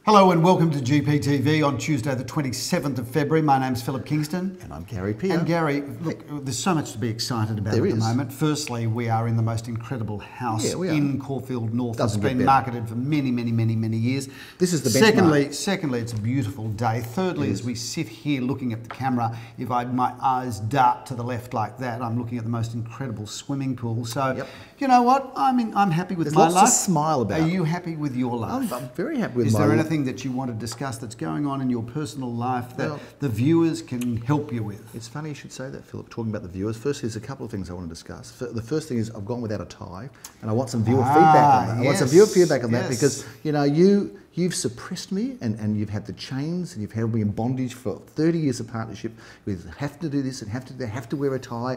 Hello and welcome to GPTV on Tuesday the 27th of February. My name's Philip Kingston. And I'm Gary Peer. And Gary, look, there's so much to be excited about at the moment. Firstly, we are in the most incredible house in Caulfield North. It's been marketed for many years. This is the benchmark. Secondly, it's a beautiful day. Thirdly, as we sit here looking at the camera, if my eyes dart to the left like that, I'm looking at the most incredible swimming pool. So, you know what? I'm happy with my life. There's lots to smile about. Are you happy with your life? I'm very happy with my life. Is there anything that you want to discuss that's going on in your personal life that the viewers can help you with? It's funny you should say that, Philip, talking about the viewers. First, there's a couple of things I want to discuss. The first thing is I've gone without a tie, and I want some viewer feedback on that. I want some viewer feedback on that because, you know, you've suppressed me and you've had the chains and you've held me in bondage for 30 years of partnership with have to do this and have to wear a tie.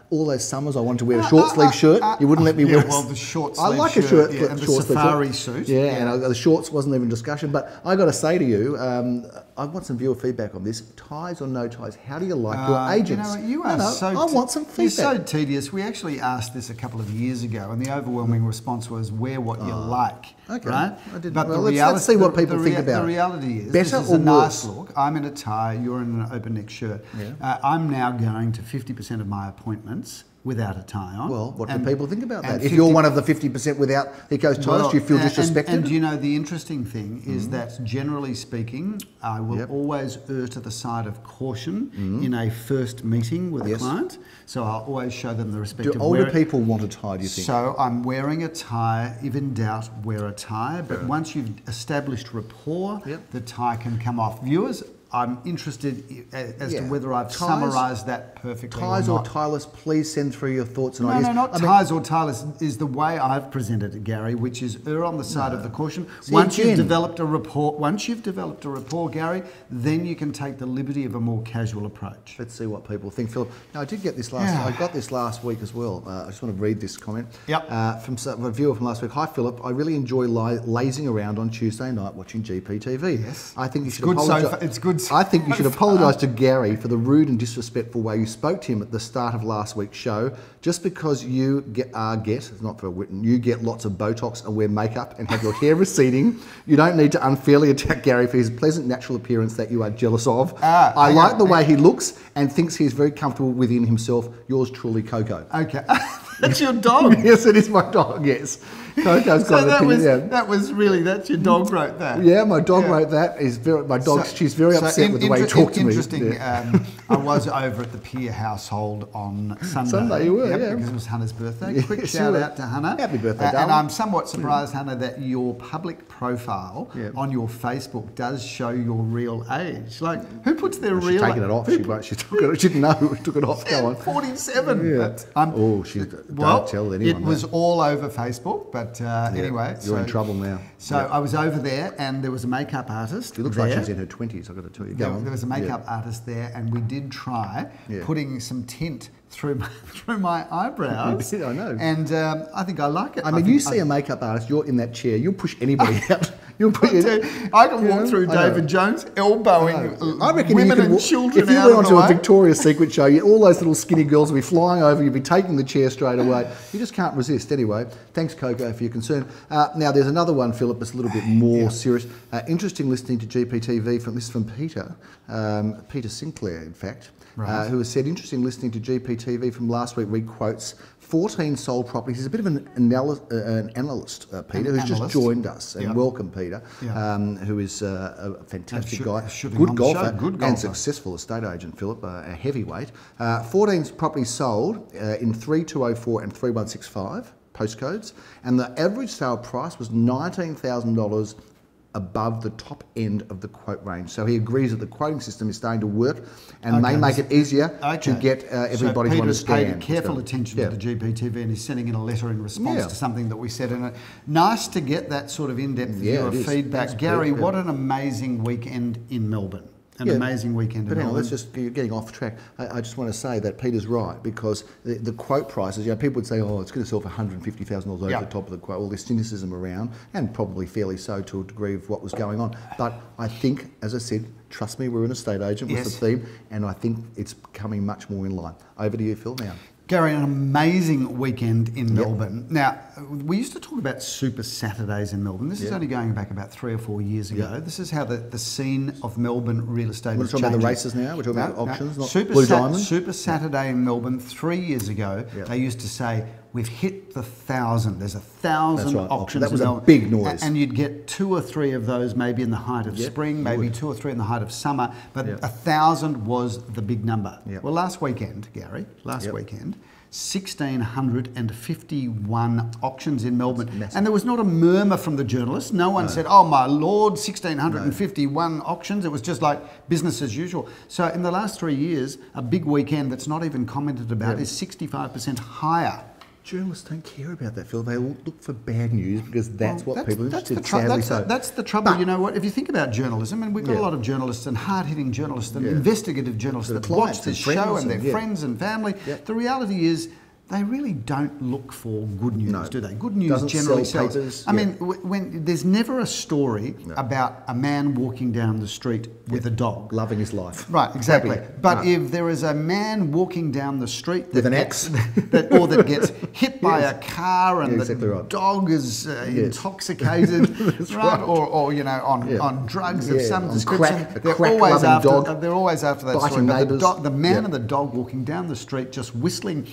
All those summers I wanted to wear a short sleeve shirt. You wouldn't let me wear well, the short sleeve I like shirt, a shirt, and the safari suit. And the shorts wasn't even a discussion. But I got to say to you, I want some viewer feedback on this. Ties or no ties, how do you like your agents? You are I want some feedback. It's so tedious. We actually asked this a couple of years ago and the overwhelming response was wear what you like. Okay. Right? I didn't. But let's see what people think about it. The reality is, better this is or a nice worse? look. I'm in a tie, you're in an open neck shirt. I'm now going to 50% of my appointments without a tie on. Well, what do people think about that? If you're one of the 50% without Eco's ties, do you feel disrespected? And you know, the interesting thing is that generally speaking, I will always err to the side of caution in a first meeting with a client. So I'll always show them the respect of Do older people want a tie, do you think? So I'm wearing a tie. If in doubt, wear a tie. But once you've established rapport, the tie can come off. Viewers, I'm interested as to whether I've summarised that perfectly ties or not. Or tieless, please send through your thoughts and ideas. No, not ties or tieless is the way I've presented it, Gary, which is err on the side of the caution. Once you've developed a rapport, Gary, then you can take the liberty of a more casual approach. Let's see what people think, Philip. Now, I did get this I got this last week as well. I just want to read this comment. From a viewer from last week. Hi, Philip. I really enjoy lazing around on Tuesday night watching GPTV. Yes. I think you should apologise. It's good. I think you should apologise to Gary for the rude and disrespectful way you spoke to him at the start of last week's show. Just because you get lots of Botox and wear makeup and have your hair receding, you don't need to unfairly attack Gary for his pleasant natural appearance that you are jealous of. I like the way he looks and thinks he's very comfortable within himself. Yours truly, Coco. Okay. That's your dog? Yes, it is my dog, yes. Coco's got an opinion. That's your dog wrote that? Yeah, my dog wrote that. She's very upset with the way you talk to me. Interesting, I was over at the Peer household on Sunday. Sunday you were, because it was Hannah's birthday. Quick shout out to Hannah. Happy birthday, darling. And I'm somewhat surprised, Hannah, that your public profile on your Facebook does show your real age. Like, who puts their real age? She's taken it off. She took it. She didn't know who took it off. Go on. 47. Don't tell anyone. It was all over Facebook, but anyway. You're in trouble now. So I was over there and there was a makeup artist. She looks like she's in her 20s, I've got to tell you. There was a makeup artist there and we did try putting some tint through my eyebrows. I know. And I think I like it. I mean, you see a makeup artist, you're in that chair, you'll push anybody out. I can walk through David Jones elbowing women and children. If you went onto a Victoria's Secret show, all those little skinny girls would be flying over, you'd be taking the chair straight away. You just can't resist. Anyway, thanks, Coco, for your concern. Now, there's another one, Philip, that's a little bit more serious. Interesting listening to GPTV from Peter, Peter Sinclair, in fact, who has said, interesting listening to GPTV from last week, read quotes, 14 sold properties. He's a bit of an analyst, Peter, who's just joined us. And welcome, Peter, who is a fantastic guy, good golfer, and successful estate agent, Philip, a heavyweight. 14 properties sold in 3204 and 3165 postcodes, and the average sale price was $19,000 above the top end of the quote range. So he agrees that the quoting system is starting to work and may make it easier to get everybody to understand. Peter's paid careful attention to the GPTV and he's sending in a letter in response to something that we said. And nice to get that sort of in-depth viewer feedback. Gary, what an amazing weekend in Melbourne. An amazing weekend. But hang on, you're getting off track. I just want to say that Peter's right, because the quote prices, people would say, oh, it's going to sell for $150,000 over the top of the quote. All this cynicism around, and probably fairly so to a degree of what was going on. But I think, as I said, trust me, we're an estate agent with the theme, and I think it's coming much more in line. Over to you, Phil, now. Gary, an amazing weekend in Melbourne. Now, we used to talk about Super Saturdays in Melbourne. This is only going back about 3 or 4 years ago. This is how the scene of Melbourne real estate is changing. We're talking about the races now? We're talking about auctions, not Super Diamond? Super Saturday in Melbourne 3 years ago, they used to say, we've hit the 1,000. There's 1,000 auctions. That was a big noise. And you'd get 2 or 3 of those maybe in the height of spring, maybe 2 or 3 in the height of summer. But 1,000 was the big number. Well, last weekend, Gary, 1,651 auctions in Melbourne. And there was not a murmur from the journalists. No one said, oh my Lord, 1,651 auctions. It was just like business as usual. So in the last 3 years, a big weekend that's not even commented about is 65% higher. Journalists don't care about that, Phil. They look for bad news because that's what people are interested in. That's the trouble. You know what? If you think about journalism, and we've got a lot of journalists and hard-hitting journalists and investigative journalists that watch this show and their friends and family, the reality is they really don't look for good news, do they? Good news generally sells. I mean, when there's never a story about a man walking down the street with a dog. Loving his life. Right, exactly. But if there is a man walking down the street with an axe, or that gets hit by a car and the dog is intoxicated, right? Or you know, on drugs of some description, they're always after that story. But the man and the dog walking down the street just whistling.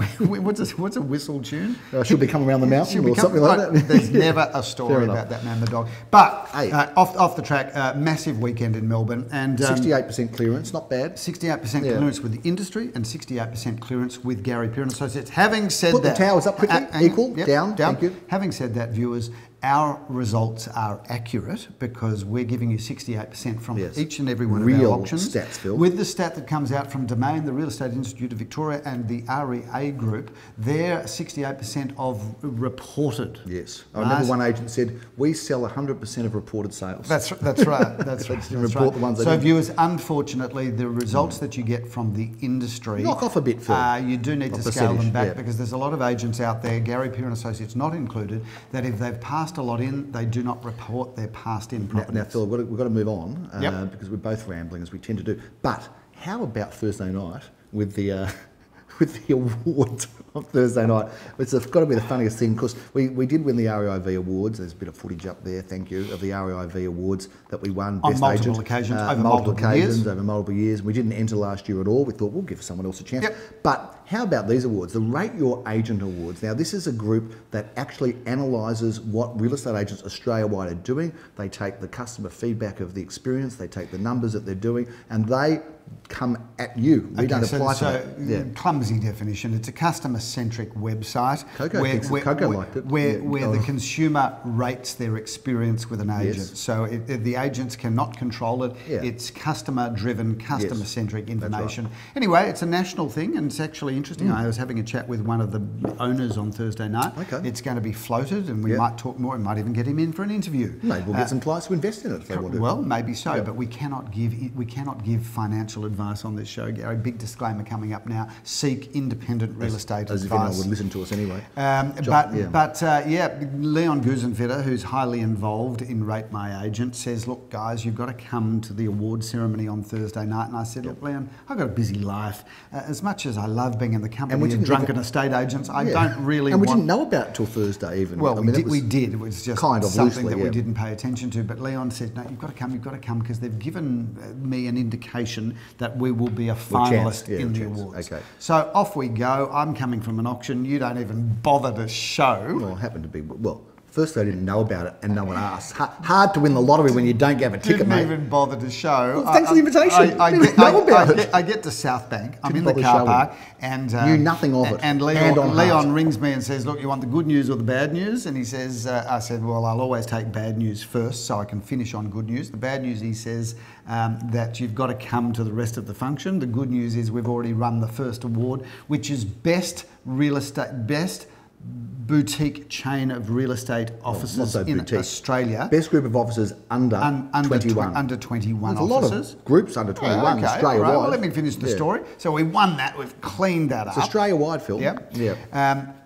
What's a whistle tune? She'll be coming around the mountain or something like that. There's never a story about that man and the dog. But off the track, massive weekend in Melbourne. And 68% clearance, not bad. 68% clearance with the industry and 68% clearance with Gary Peer and Associates. Having said Put that... the towers up quickly, equal, down, thank you. Having said that, viewers, our results are accurate because we're giving you 68% from each and every one of our auctions. Real stats, Phil. With the stat that comes out from Domain, the Real Estate Institute of Victoria and the REA Group, they're 68% of reported. Yes. I remember one agent said, we sell 100% of reported sales. That's right. That's right. Report the ones so viewers, unfortunately, the results that you get from the industry... Knock off a bit, Phil. You do need to scale them back because there's a lot of agents out there, Gary Peer and Associates not included, that if they've passed a lot in, they do not report their past in properties. Now Phil, we've got to move on because we're both rambling as we tend to do. But how about Thursday night with the awards on Thursday night? It's got to be the funniest thing because we did win the REIV awards. There's a bit of footage up there, thank you, of the REIV awards that we won. On Best multiple agent, occasions, over multiple years. We didn't enter last year at all. We thought we'll give someone else a chance. But how about these awards? The Rate Your Agent Awards. Now, this is a group that actually analyses what real estate agents Australia-wide are doing. They take the customer feedback of the experience, they take the numbers that they're doing, and they come at you. We don't apply to that. Clumsy definition. It's a customer-centric website Coco liked it. Where the consumer rates their experience with an agent. So the agents cannot control it. It's customer-driven, customer-centric information. Anyway, it's a national thing and it's actually interesting. I was having a chat with one of the owners on Thursday night. It's going to be floated and we might talk more and might even get him in for an interview. Maybe we'll get some clients to invest in it if they want to. Well, maybe so, but we cannot give financial advice on this show, Gary. Big disclaimer coming up now. Seek independent real estate advice. As if anyone would listen to us anyway. Leon Gusenvetter, who's highly involved in Rate My Agent, says, look, guys, you've got to come to the award ceremony on Thursday night. And I said, look, Leon, I've got a busy life. As much as I love being in the company of drunken estate agents, I don't really And we didn't know about it till Thursday even. Well, we did. It was just kind of something that we didn't pay attention to. But Leon said, no, you've got to come because they've given me an indication that we will be a finalist in the awards. Okay. So off we go. I'm coming from an auction. You don't even bother to show. Well, I happen to be, first they didn't know about it and no one asked. Hard to win the lottery when you don't have a ticket, mate. Didn't even bother to show. Well, thanks for the invitation. I get to South Bank. I'm in the car park and knew nothing of it. And Leon rings me and says, look, you want the good news or the bad news? And he says, I said, well, I'll always take bad news first so I can finish on good news. The bad news, he says, that you've got to come to the rest of the function. The good news is we've already run the first award, which is best boutique chain of real estate offices in Australia. Best group of offices under 21. Under 21 There's offices. A lot of groups under 21 Australia-wide. Right. Well, let me finish the story. So we won that. We've cleaned that up. It's Australia-wide, Phil. Yep.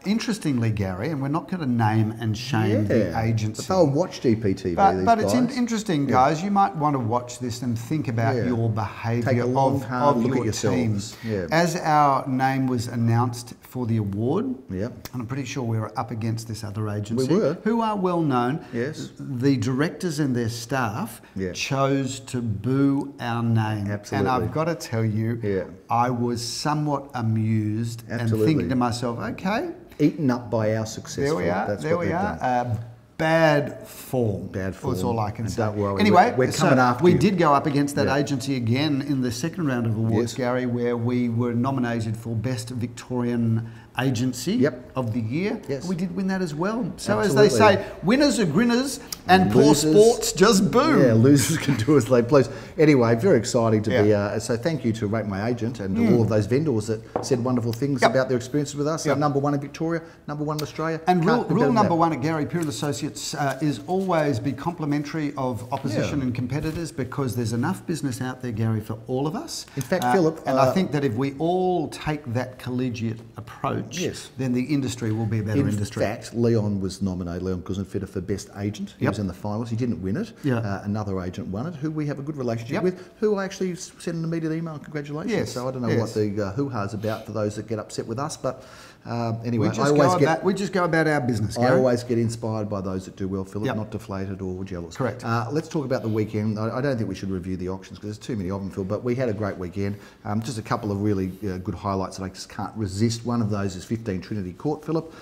Interestingly, Gary, and we're not going to name and shame the agency. But they'll watch GPTV, but it's interesting, guys. You might want to watch this and think about your behaviour of your teams. As our name was announced for the award, and I'm pretty sure we were up against this other agency, who are well known. Yes. The directors and their staff chose to boo our name. Absolutely. And I've got to tell you, I was somewhat amused and thinking to myself, okay. Eaten up by our success. There we are. There we are. Bad form. Bad form. That's all I can say. Don't worry. Anyway, we're coming after you. We did go up against that agency again in the second round of awards, Gary, where we were nominated for Best Victorian Agency of the Year. We did win that as well. So as they say, winners are grinners and losers, poor sports just boo. Yeah, losers can do as they please. Anyway, very exciting to be. So thank you to Rate My Agent and all of those vendors that said wonderful things about their experiences with us. Number one in Victoria, number one in Australia. And rule number one at Gary Peer & Associates is always be complimentary of opposition and competitors, because there's enough business out there, Gary, for all of us. In fact, Philip... and I think that if we all take that collegiate approach, then the industry will be a better industry. In fact, Leon was nominated, Leon Guzenfitter, for Best Agent. He was in the finals. He didn't win it. Another agent won it, who we have a good relationship with, who I actually sent an immediate email and congratulations. So I don't know what the hoo-ha's about for those that get upset with us, but anyway, we just go about our business, Gary. I always get inspired by those that do well, Philip, not deflated or jealous. Correct. Let's talk about the weekend. I don't think we should review the auctions because there's too many of them, Phil, but we had a great weekend. Just a couple of really good highlights that I just can't resist. One of those is 15 Trinity Court, Philip.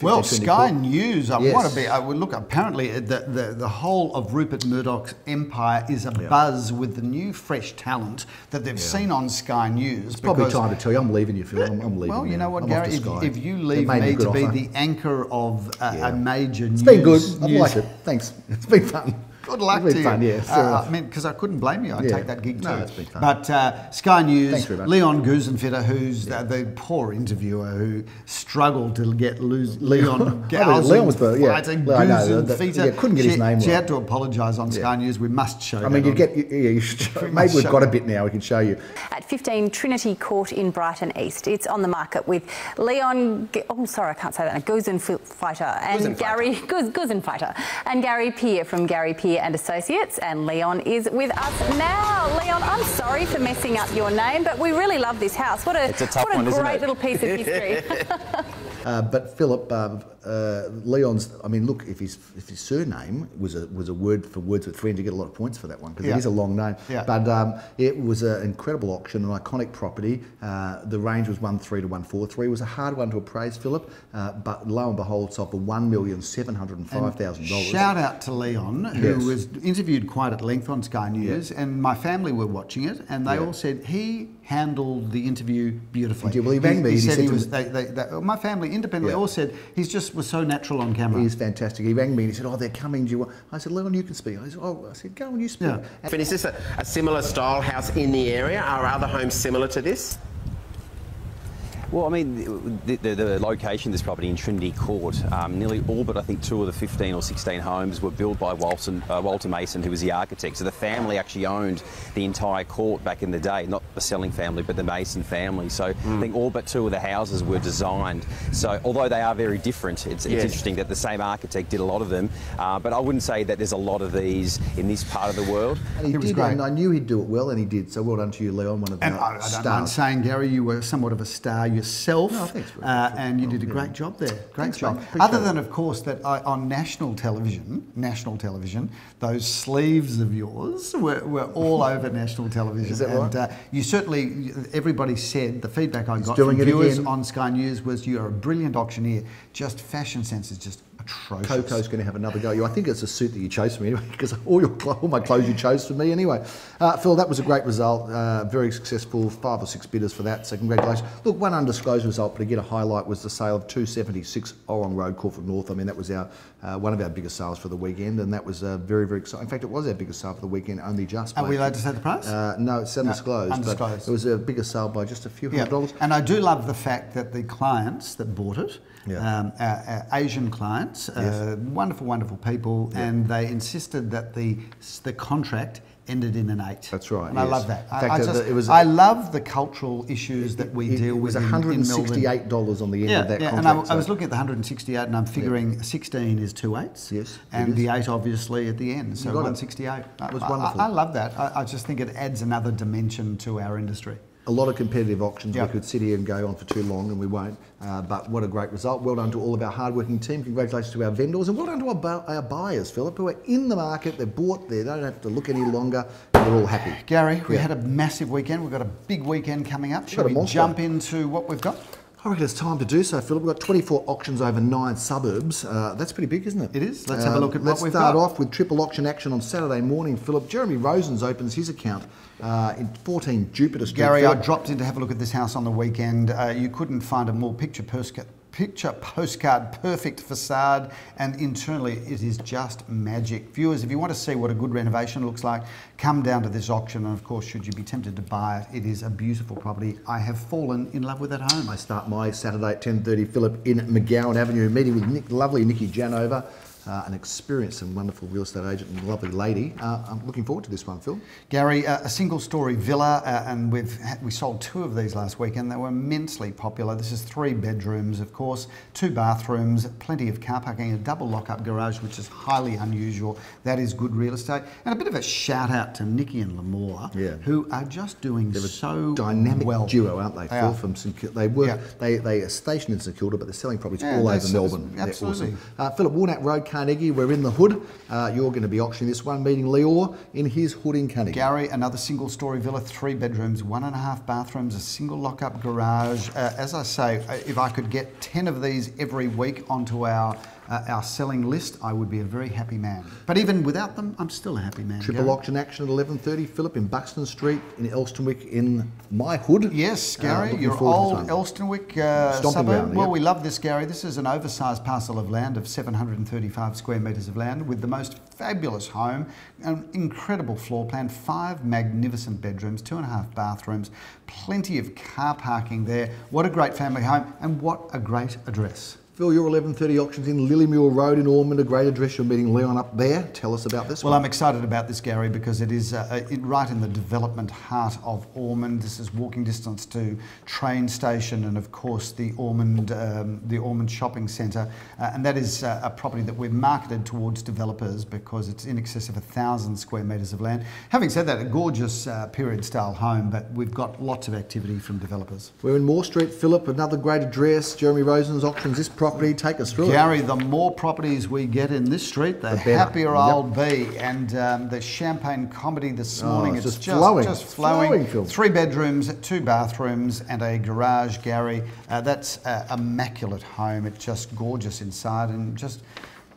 Well, Sky News, I want to be... look, apparently the whole of Rupert Murdoch's empire is abuzz with the new fresh talent that they've seen on Sky News. It's probably time to tell you, I'm leaving you, Phil. I'm leaving. Well, you know what, Gary, if you leave me to be the anchor of a major news... It's been good. I've liked it. Thanks. It's been fun. Good luck to you. Fun, I mean, because I couldn't blame you. I'd take that gig too. No, it's been fun. But Sky News, Leon Guzenfitter, who's the poor interviewer who struggled to get Leon Guzenfitter. Couldn't get his name right. She had to apologise on Sky News. We must show I mean, you should show. Maybe we've got a bit now. We can show you. At 15 Trinity Court in Brighton East. It's on the market with Leon... Oh, sorry, I can't say that. Guzenfitter and Guzenfitter and Gary Peer from Gary Peer and Associates, and Leon is with us now. Leon, I'm sorry for messing up your name, but we really love this house. What a great little piece of history. But Philip, Leon's. I mean, look, if his surname was a word for words with friends, you get a lot of points for that one because it is a long name. But it was an incredible auction, an iconic property. The range was 1.3 to 1.43. It was a hard one to appraise, Philip. But lo and behold, it's off for $1,705,000. Shout out to Leon, who was interviewed quite at length on Sky News, and my family were watching it, and they all said he handled the interview beautifully. Well, he rang me. He said he was. My family independently all said he just was so natural on camera. He is fantastic. He rang me and he said, "Oh, they're coming. Do you want?" I said, "Leon, you can speak." I said, "Go and you speak." And is this a similar style house in the area? Are other homes similar to this? Well, I mean, the location of this property in Trinity Court, nearly all but I think 2 of the 15 or 16 homes were built by Walter Mason, who was the architect. So the family actually owned the entire court back in the day, not the selling family, but the Mason family. So I think all but 2 of the houses were designed. So although they are very different, it's interesting that the same architect did a lot of them. But I wouldn't say that there's a lot of these in this part of the world. And he did, and I knew he'd do it well, and he did. So well done to you, Leon, one of the stars. I don't mind saying, Gary, you were somewhat of a star yourself, and you did a great job there. Great job. Other than, of course, that on national television, those sleeves of yours were all over national television. Is that right? And you certainly, everybody said, the feedback I got from viewers on Sky News was you are a brilliant auctioneer. Just fashion sense is just atrocious. Coco's going to have another go at you. I think it's a suit that you chose for me anyway, because all my clothes you chose for me anyway. Phil, that was a great result. Very successful, 5 or 6 bidders for that, so congratulations. Look, one undisclosed result, but again, a highlight was the sale of 276 Orong Road, Caulfield North. I mean, that was our one of our biggest sales for the weekend, and that was very, very exciting. In fact, it was our biggest sale for the weekend, only just. Are we allowed to say the price? No, it's undisclosed. Undisclosed. But it was a bigger sale by just a few $100. And I do love the fact that the clients that bought it, our Asian clients, wonderful, wonderful people, and they insisted that the contract ended in an 8. That's right. And I love that. In fact, I love the cultural issues that we deal with. It was $168 on the end of that contract. And I was looking at the 168, and I'm figuring 16 is 2 8s. Yes. And the 8 obviously at the end. So 168. It was wonderful. I love that. I just think it adds another dimension to our industry. A lot of competitive auctions. We could sit here and go on for too long, and we won't. But what a great result. Well done to all of our hardworking team. Congratulations to our vendors, and well done to our buyers, Philip, who are in the market. They're bought there. They don't have to look any longer. They're all happy. Gary, we had a massive weekend. We've got a big weekend coming up. Shall we jump into what we've got? I reckon it's time to do so, Philip. We've got 24 auctions over 9 suburbs. That's pretty big, isn't it? It is. Let's have a look at what we've got. Let's start off with triple auction action on Saturday morning, Philip. Jeremy Rosens opens his account in 14 Jupiter Street. Gary, I dropped in to have a look at this house on the weekend. You couldn't find a more picture postcard perfect facade, and internally it is just magic. Viewers, if you want to see what a good renovation looks like, come down to this auction, and of course, should you be tempted to buy it, it is a beautiful property. I have fallen in love with that home. I start my Saturday at 10:30, Philip, in McGowan Avenue, meeting with lovely Nikki Janover, an experienced and wonderful real estate agent and lovely lady. I'm looking forward to this one, Phil. Gary, a single-storey villa, and we sold 2 of these last weekend. They were immensely popular. This is 3 bedrooms, of course, 2 bathrooms, plenty of car parking, a double lock-up garage, which is highly unusual. That is good real estate. And a bit of a shout-out to Nikki and Lamore, who are just doing so dynamic well. Duo, aren't they, Phil? From St Kilda. They are stationed in St Kilda, but they're selling properties all over Melbourne. Absolutely. Awesome. Philip, Warnat Road, Carnegie, we're in the hood. You're going to be auctioning this one, meeting Leor in his hood in Carnegie. Gary, another single-storey villa, 3 bedrooms, 1.5 bathrooms, a single lock-up garage. As I say, if I could get 10 of these every week onto our selling list, I would be a very happy man. But even without them, I'm still a happy man. Triple auction action at 11:30, Philip, in Buxton Street, in Elstonwick, in my hood. Yes, Gary, your old Elstonwick suburb. Ground, well, we love this, Gary. This is an oversized parcel of land of 735 square metres of land with the most fabulous home, an incredible floor plan, 5 magnificent bedrooms, 2.5 bathrooms, plenty of car parking there. What a great family home, and what a great address. Phil, your 11:30 auctions in Lillymuir Road in Ormond, a great address. You're meeting Leon up there. Tell us about this one. Well, I'm excited about this, Gary, because it is right in the development heart of Ormond. This is walking distance to train station and, of course, the Ormond shopping centre. And that is a property that we've marketed towards developers because it's in excess of 1,000 square metres of land. Having said that, a gorgeous period-style home, but we've got lots of activity from developers. We're in Moore Street, Philip. Another great address. Jeremy Rosen's auctions this property. Take us through Gary, the more properties we get in this street, the happier I'll be. And the champagne comedy this morning, it's just flowing. 3 bedrooms, 2 bathrooms and a garage, Gary. That's an immaculate home. It's just gorgeous inside, and just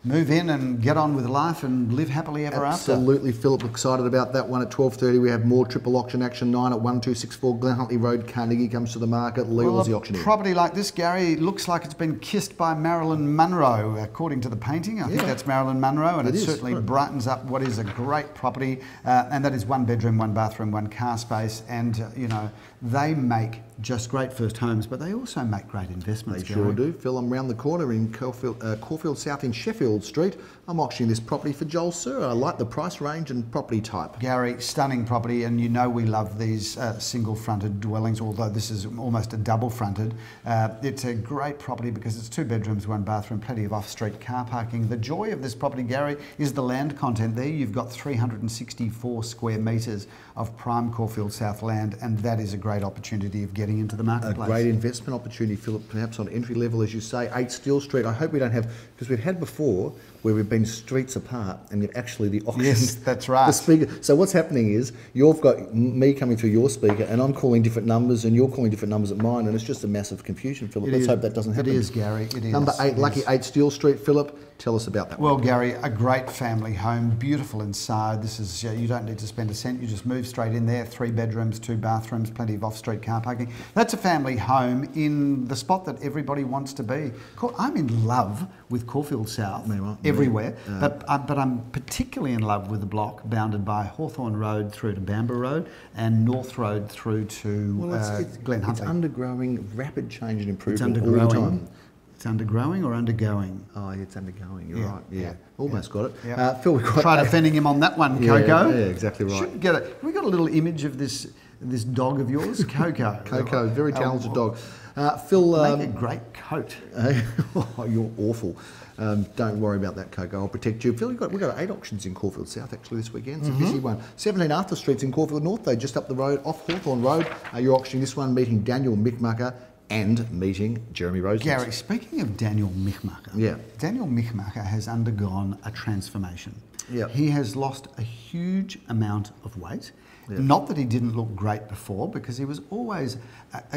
move in and get on with life and live happily ever after. Absolutely, Philip. Excited about that one at 12:30. We have more triple auction action. 9 at 1264 Glen Huntly Road, Carnegie comes to the market. Leo's the auctioneer. A property like this, Gary, looks like it's been kissed by Marilyn Monroe, according to the painting. I think that's Marilyn Monroe, and it certainly brightens up what is a great property. And that is 1 bedroom, 1 bathroom, 1 car space. And, you know, they make just great first homes, but they also make great investments. They sure do. Phil, I'm round the corner in Caulfield South in Sheffield Street. I'm auctioning this property for Joel Sir. I like the price range and property type. Gary, stunning property, and you know we love these single-fronted dwellings, although this is almost a double-fronted. It's a great property because it's 2 bedrooms, 1 bathroom, plenty of off-street car parking. The joy of this property, Gary, is the land content there. You've got 364 square metres of prime Caulfield South land, and that is a great great opportunity of getting into the marketplace. A great investment opportunity, Philip, perhaps on entry level, as you say. 8 Steele Street. I hope we don't have, because we've had before where we've been streets apart and you've actually the auction. Yes, that's right. The speaker. So what's happening is you've got me coming through your speaker and I'm calling different numbers and you're calling different numbers at mine, and it's just a massive confusion, Philip. Let's hope that doesn't happen. It is, Gary. It is. Number 8, Lucky 8 Steele Street, Philip. Tell us about that Well, one. Gary, a great family home, beautiful inside. This is, you don't need to spend a cent, you just move straight in there. 3 bedrooms, 2 bathrooms, plenty of off-street car parking. That's a family home in the spot that everybody wants to be. I'm in love with Caulfield South, everywhere, but I'm particularly in love with the block bounded by Hawthorne Road through to Bamber Road and North Road through to Glen Huntly. It's undergoing rapid change and improvement all the time. It's undergrowing or undergoing? Oh, it's undergoing. You're right. Yeah, almost got it. Yeah. Phil, we've got try defending him on that one, Coco. Yeah, exactly right. Should get it. We got a little image of this dog of yours, Coco. Coco, very talented dog. Phil, make a great coat. Oh, you're awful. Don't worry about that, Coco. I'll protect you. Phil, we've got 8 auctions in Caulfield South actually this weekend. It's a busy one. 17 Arthur Street's in Caulfield North, though, just up the road off Hawthorne Road. You're auctioning this one, meeting Daniel Michmacher and meeting Jeremy Rosen. Gary, speaking of Daniel Michmacher, Daniel Michmacher has undergone a transformation. He has lost a huge amount of weight. Not that he didn't look great before, because he was always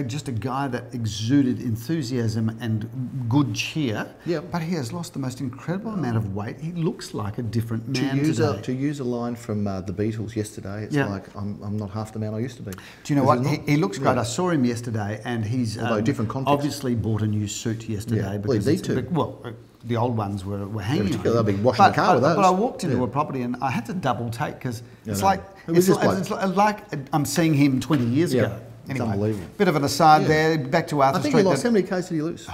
just a guy that exuded enthusiasm and good cheer. But he has lost the most incredible amount of weight. He looks like a different man today. To use a line from the Beatles yesterday, it's like, I'm not half the man I used to be. Do you know what? He looks great. I saw him yesterday, and he's different context. Obviously bought a new suit yesterday. Because the old ones were hanging. They'll be washing the car with those. But I walked into a property and I had to double take because it's like I'm seeing him 20 years ago. Anyway, it's unbelievable. Bit of an aside there. Back to Arthur Street. I think he lost. How many Ks did he lose?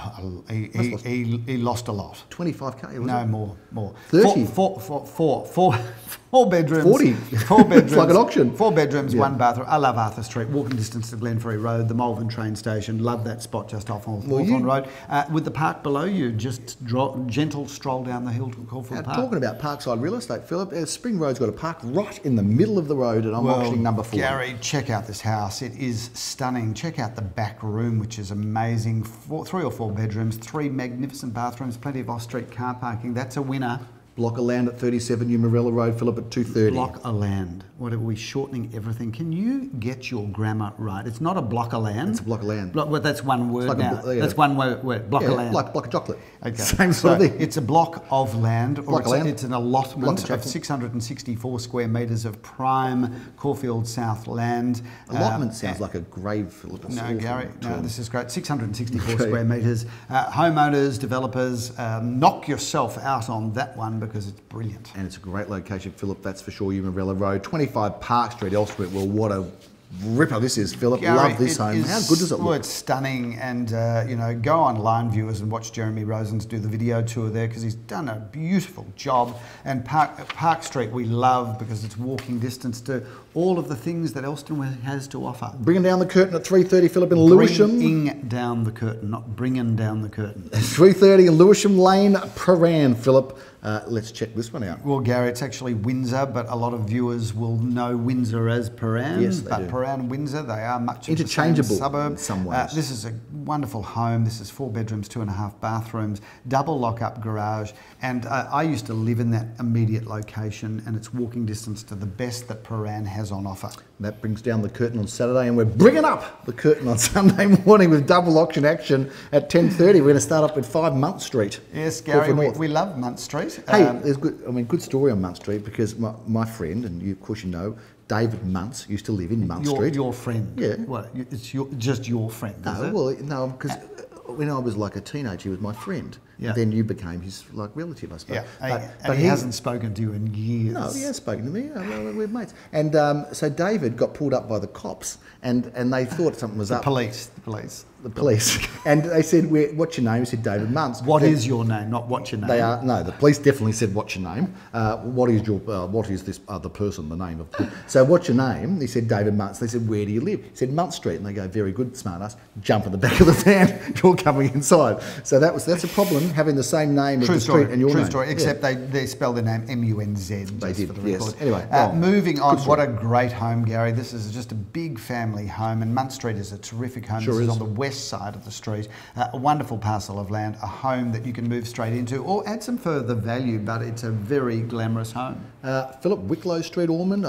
He lost a lot. 25K. No, more. 30. Four bedrooms. 40. 4 bedrooms. It's like an auction. 4 bedrooms, 1 bathroom. I love Arthur Street. Walking distance to Glenferrie Road, the Malvern train station. Love that spot just off Hawthorne Road. With the park below you, just gentle stroll down the hill to Caulfield Park. Talking about parkside real estate, Philip, Spring Road's got a park right in the middle of the road, and I'm auctioning number 4. Gary, check out this house. It is stunning. Check out the back room, which is amazing. 3 or 4 bedrooms, 3 magnificent bathrooms, plenty of off-street car parking. That's a winner. Block of land at 37 New Morella Road, Philip, at 2:30. Block of land. What are we shortening everything? Can you get your grammar right? It's not a block of land. It's a block of land. Well, that's one word now. That's one word. Block of land. Like block of chocolate. Okay. Same sort of thing. It's a block of land, or it's an allotment of 664 square metres of prime Caulfield South land. Allotment sounds like a grave, Philip. No, Gary. No, this is great. 664 square metres. Homeowners, developers, knock yourself out on that one because it's brilliant. And it's a great location, Philip, that's for sure. Morella Road, 25 Park Street, Elstree. Well, what a ripper this is, Philip. Gary, love this home. How good does it look? Well, it's stunning, and go online, viewers, and watch Jeremy Rosens do the video tour there because he's done a beautiful job. And Park Street we love because it's walking distance to all of the things that Elston has to offer. Bringing down the curtain at 3:30, Philip, in Lewisham. Bringing down the curtain, not bringing down the curtain. 3:30 in Lewisham Lane, Prahran, Philip. Let's check this one out. Well, Gary, it's actually Windsor, but a lot of viewers will know Windsor as Prahran. Yes, they do. Prahran and Windsor, they are much interchangeable of the same suburb. In some ways. This is a wonderful home. This is 4 bedrooms, 2.5 bathrooms, double lock-up garage, and I used to live in that immediate location, and it's walking distance to the best that Prahran has on offer. That brings down the curtain on Saturday, and we're bringing up the curtain on Sunday morning with double auction action at 10:30. We're going to start up with 5 Munt Street. Yes, Gary, we love Munt Street. Hey, there's good story on Munt Street because my friend, and of course you know, David Muntz used to live in Munt Street. Your friend? Yeah. Well, it's just your friend, is it? No, because when I was like a teenager, he was my friend. Yeah. Then you became his relative, I suppose. Yeah. But he hasn't spoken to you in years. No, he has spoken to me. We're mates. And so David got pulled up by the cops, and they thought something was up. Police. Police. The police. And they said, what's your name? He said, David Muntz. What is your name, not what's your name? No, the police definitely said, what's your name? What is this other person, the name of... So what's your name? He said, David Muntz. They said, where do you live? He said, Muntz Street. And they go, very good, smartass. Jump in the back of the van. You're coming inside. So that's a problem, having the same name as the street and your name. True story, except they spell their name M-U-N-Z. They did, for the record. yes. Anyway, moving on, what a great home, Gary. This is just a big family home, and Muntz Street is a terrific home. Sure this is is on the west side of the street. A wonderful parcel of land, a home that you can move straight into or add some further value, but it's a very glamorous home. Philip, Wicklow Street, Ormond.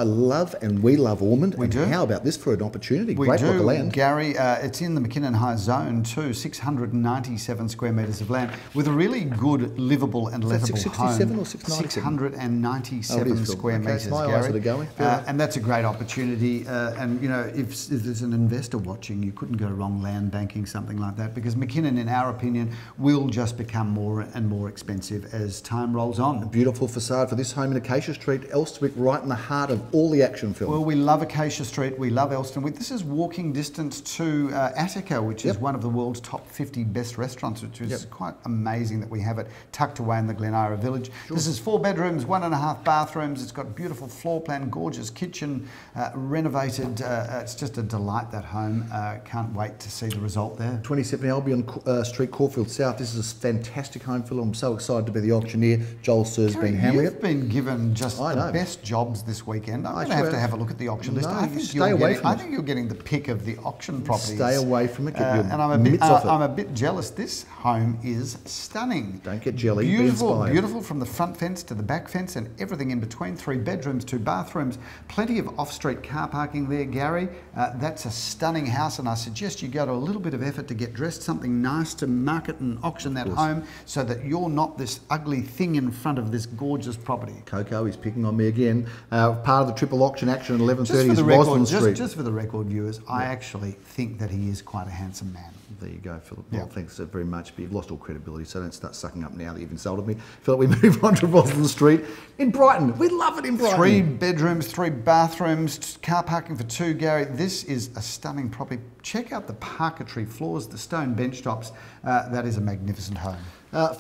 We love Ormond. We do. How about this for an opportunity? We Great do, block of land. Gary. It's in the McKinnon High Zone too, 697 square metres of land with a really good, livable and lettable 667 home. or 697? 697 square metres, my eyes Gary. are going. And that's a great opportunity. And, you know, if there's an investor watching, you couldn't go wrong land banking something like that, because McKinnon, in our opinion, will just become more and more expensive as time rolls on. A beautiful facade for this home in Acacia Street, Elsternwick, right in the heart of all the action, Phil. Well, we love Acacia Street, we love Elsternwick. This is walking distance to Attica, which is one of the world's top 50 best restaurants, which is quite amazing that we have it tucked away in the Glen Ira Village. Sure. This is 4 bedrooms, 1.5 bathrooms. It's got beautiful floor plan, gorgeous kitchen, renovated. It's just a delight, that home. Can't wait to see the result there. 27 Albion Street, Caulfield South. This is a fantastic home, Phil. I'm so excited to be the auctioneer. Joel Sir's been handling it. You've been given just the best jobs this weekend. I'm going to have a look at the auction list. I think you're getting the pick of the auction properties. Stay away from it. And I'm a bit jealous. This home is stunning. Don't get jelly. Beautiful, beautiful from the front fence to the back fence and everything in between. 3 bedrooms, 2 bathrooms, plenty of off-street car parking there, Gary. That's a stunning house, and I suggest you go to a little bit of effort to get dressed something nice to market and auction that home, so that you're not this ugly thing in front of this gorgeous property. Coco is picking on me again. Part of the triple auction action at 11:30 is Roslyn Street. Just for the record, viewers, I actually think that he is quite a handsome man. There you go, Philip. Well, thanks very much, but you've lost all credibility, so don't start sucking up now that you've insulted me. Philip, we move on to Roslyn Street in Brighton. We love it in Brighton. 3 bedrooms, 3 bathrooms, car parking for 2, Gary. This is a stunning property. Check out the parquetry floors, the stone bench tops. That is a magnificent home.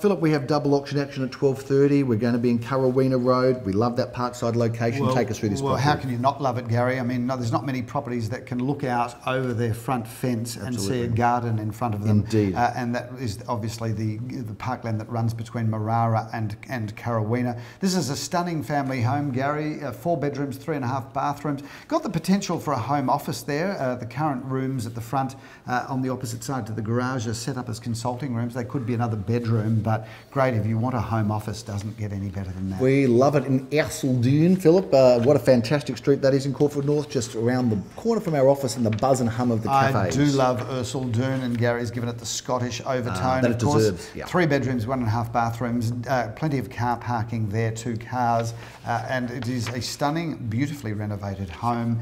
Philip, we have double auction action at 12:30. We're going to be in Currawena Road. We love that Parkside location. Take us through this property. Well, how can you not love it, Gary? I mean, there's not many properties that can look out over their front fence and see a garden in front of them. Indeed. And that is obviously the parkland that runs between Marara and Currawena. This is a stunning family home, Gary. 4 bedrooms, 3.5 bathrooms. Got the potential for a home office there. The current rooms at the front on the opposite side to the garage are set up as consulting rooms. They could be another bedroom, but great if you want a home office. Doesn't get any better than that. We love it in Erseldune, Philip. What a fantastic street that is in Caulfield North, just around the corner from our office, and the buzz and hum of the cafes. I do love Erseldune, and Gary's given it the Scottish overtone. That it deserves. 3 bedrooms, 1.5 bathrooms, plenty of car parking there, 2 cars, and it is a stunning, beautifully renovated home.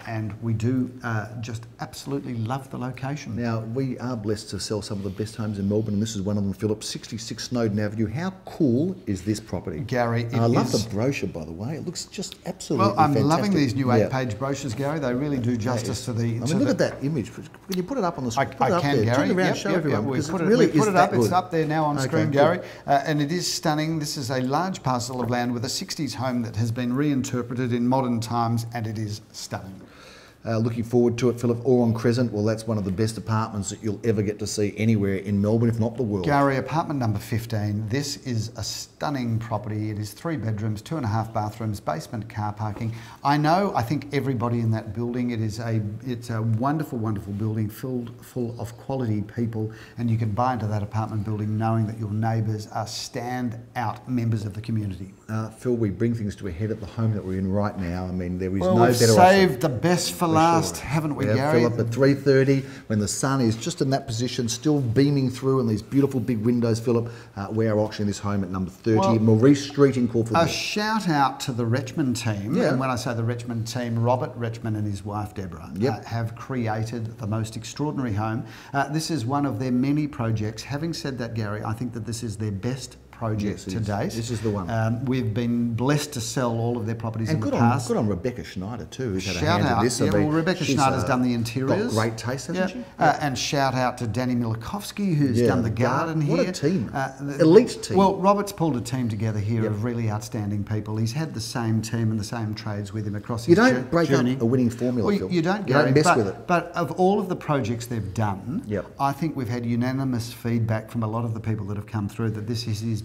And we do just absolutely love the location. Now, we are blessed to sell some of the best homes in Melbourne, and this is one of them, Philip, 66 Snowden Avenue. How cool is this property? Gary, I love the brochure, by the way. It looks just absolutely fantastic. fantastic. Loving these new 8-page brochures, Gary. They really do justice to the... I mean, look at that image. Can you put it up on the screen? I can, Gary. Turn it around, show everyone. We put it up. It's up there now on screen, Gary. And it is stunning. This is a large parcel of land with a 60s home that has been reinterpreted in modern times, and it is stunning. Looking forward to it, Philip. Oron Crescent, well, that's one of the best apartments that you'll ever get to see anywhere in Melbourne, if not the world. Gary, apartment number 15. This is a stunning property. It is 3 bedrooms, 2.5 bathrooms, basement car parking. I think everybody in that building, it's a wonderful, wonderful building full of quality people, and you can buy into that apartment building knowing that your neighbours are stand-out members of the community. Phil, we bring things to a head at the home that we're in right now. I mean, there is no we've better saved option. the best for last, haven't we, Gary? Philip, at 3:30, when the sun is just in that position, still beaming through in these beautiful big windows, Philip, we are auctioning this home at number 30, Maurice Street in Caulfield. A shout out to the Richmond team, and when I say the Richmond team, Robert Richmond and his wife Deborah have created the most extraordinary home. This is one of their many projects. Having said that, Gary, I think that this is their best project to date. This is the one. We've been blessed to sell all of their properties in the past. Good on Rebecca Schneider too, who's had a Shout hand out. in this. Yeah, well, Rebecca Schneider's done the interiors. Got great taste, hasn't she? And shout out to Danny Milakovsky, who's done the garden here. What a team. Elite team. Well, Robert's pulled a team together here of really outstanding people. He's had the same team and the same trades with him across his journey. You don't break up a winning formula, Phil. You don't, Gary. You don't mess with it. But of all of the projects they've done, I think we've had unanimous feedback from a lot of the people that have come through that this is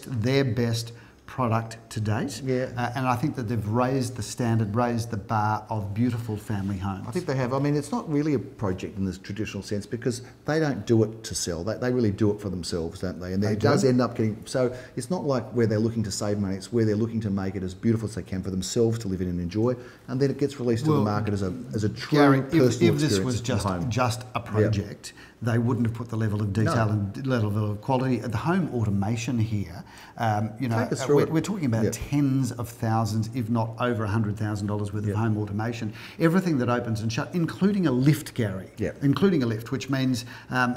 their best product to date. And I think that they've raised the standard, raised the bar of beautiful family homes. I think they have. I mean, it's not really a project in this traditional sense because they don't do it to sell. They really do it for themselves, don't they? And it does end up getting... So it's not like where they're looking to save money. It's where they're looking to make it as beautiful as they can for themselves to live in and enjoy. And then it gets released to the market as a true Gary, personal experience. if this was just a project, they wouldn't have put the level of detail and level of quality. The home automation here, we're talking about tens of thousands, if not over $100,000 worth of home automation. Everything that opens and shuts, including a lift, Gary. Including a lift, which means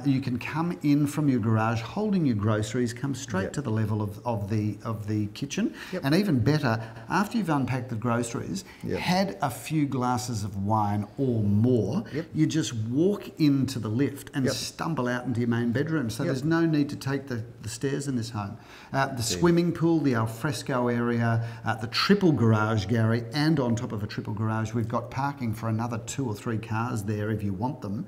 you can come in from your garage holding your groceries, come straight to the level of the kitchen, and even better, after you've unpacked the groceries, had a few glasses of wine or more, you just walk into the lift and stumble out into your main bedroom. So there's no need to take the stairs in this home. The swimming pool, the alfresco area, the triple garage, Gary, and on top of a triple garage, we've got parking for another 2 or 3 cars there if you want them.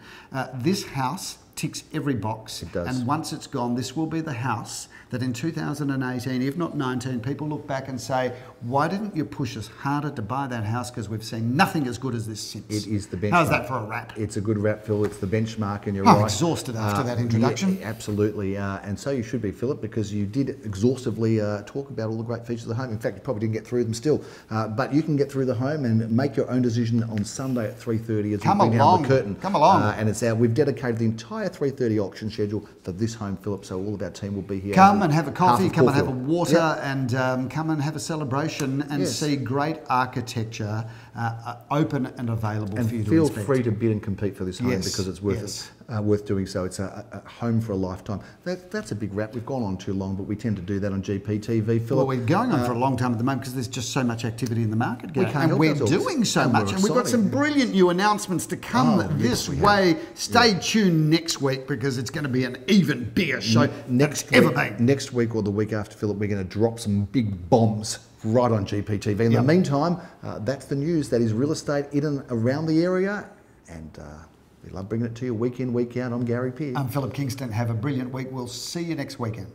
This house ticks every box. It does. And once it's gone, this will be the house that in 2018, if not 19, people look back and say, why didn't you push us harder to buy that house? Because we've seen nothing as good as this since. It is the benchmark. How's that for a wrap? It's a good wrap, Phil. It's the benchmark, and you're I'm right. exhausted after that introduction. Yeah, absolutely. And so you should be, Philip, because you did exhaustively talk about all the great features of the home. In fact, you probably didn't get through them still. But you can get through the home and make your own decision on Sunday at 3:30 as we bring down the curtain. Come along. And it's out. We've dedicated the entire 3:30 auction schedule for this home, Philip, so all of our team will be here. Come and have a coffee, come and have a water, and come and have a celebration and see great architecture open and available for you to inspect. Feel free to bid and compete for this home because it's worth doing so. It's a home for a lifetime. That's a big wrap. We've gone on too long, but we tend to do that on GPTV. Philip, well, we're going on for a long time at the moment because there's just so much activity in the market. We're doing so much, and we've got some brilliant new announcements to come this way. Stay tuned next week because it's going to be an even bigger show next week or the week after, Philip. We're going to drop some big bombs right on GPTV. In the meantime, that's the news. That is real estate in and around the area, and we love bringing it to you week in, week out. I'm Gary Peer. I'm Philip Kingston. Have a brilliant week. We'll see you next weekend.